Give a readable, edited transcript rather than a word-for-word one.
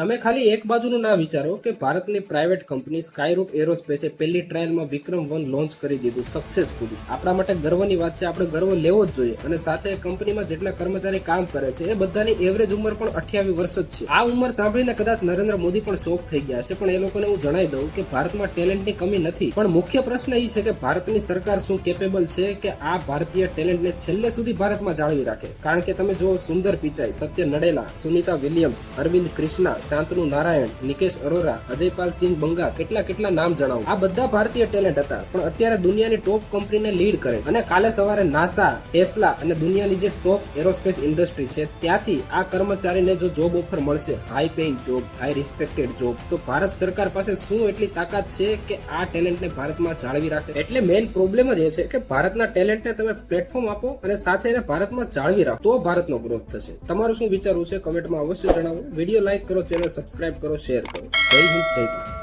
તમે ખાલી એક બાજુનું ના વિચારો કે ભારતની પ્રાઇવેટ કંપની સ્કાયરૂપ એરોસ્પેસે પહેલી ટ્રાયલમાં વિક્રમ-1 લોન્ચ કરી દીધું સક્સેસફુલી. આપણા માટે ગર્વની વાત છે, આપણે ગર્વ લેવો જ જોઈએ. અને સાથે કંપનીમાં જેટલા કર્મચારી કામ કરે છે એ બધાની એવરેજ ઉંમર પણ 28 વર્ષ જ છે. આ ઉંમર સાંભળીને કદાચ નરેન્દ્ર મોદી પણ શોક થઈ ગયા છે, પણ એ લોકોને હું જણાવી દઉં કે ભારતમાં ટેલેન્ટની કમી નથી, પણ મુખ્ય પ્રશ્ન એ છે કે ભારતની સરકાર શું કેપેબલ છે કે આ ભારતીય ટેલેન્ટને છેલ્લે સુધી ભારતમાં જાળવી રાખે. કારણ કે તમે જુઓ, સુંદર પિચાઈ, સત્ય નડેલા, સુનીતા વિલિયમ્સ, અરવિંદ કૃષ્ણા, શાંતનુ નારાયણ, નિકેશ અરોરા, અજયપાલ સિંહ બંગા, કેટલા નામ જણાવું. આ બધા ભારતીય ટેલેન્ટ હતા, પણ અત્યારે દુનિયાની ટોપ કંપનીને લીડ કરે. અને કાલે સવારે નાસા, ટેસ્લા અને દુનિયાની જે ટોપ એરોસ્પેસ ઇન્ડસ્ટ્રી છે ત્યાંથી આ કર્મચારીને જો જોબ ઓફર મળશે, high paying job, high respected job, તો ભારત સરકાર પાસે શું એટલી તાકાત છે કે આ ટેલેન્ટને ભારતમાં જાળવી રાખે. એટલે મેઇન પ્રોબ્લેમ જ એ છે કે ભારતના ટેલેન્ટને તમે પ્લેટફોર્મ આપો અને સાથે એને ભારતમાં જાળવી રાખો, તો ભારતનો ગ્રોથ થશે. તમારું શું વિચારવું છે કમેન્ટમાં અવશ્ય જણાવો. વિડીયો લાઈક કરો, ચેનલ સબસ્ક્રાઇબ કરો, શેર કરો. જય હિન્દ, જય ભારત.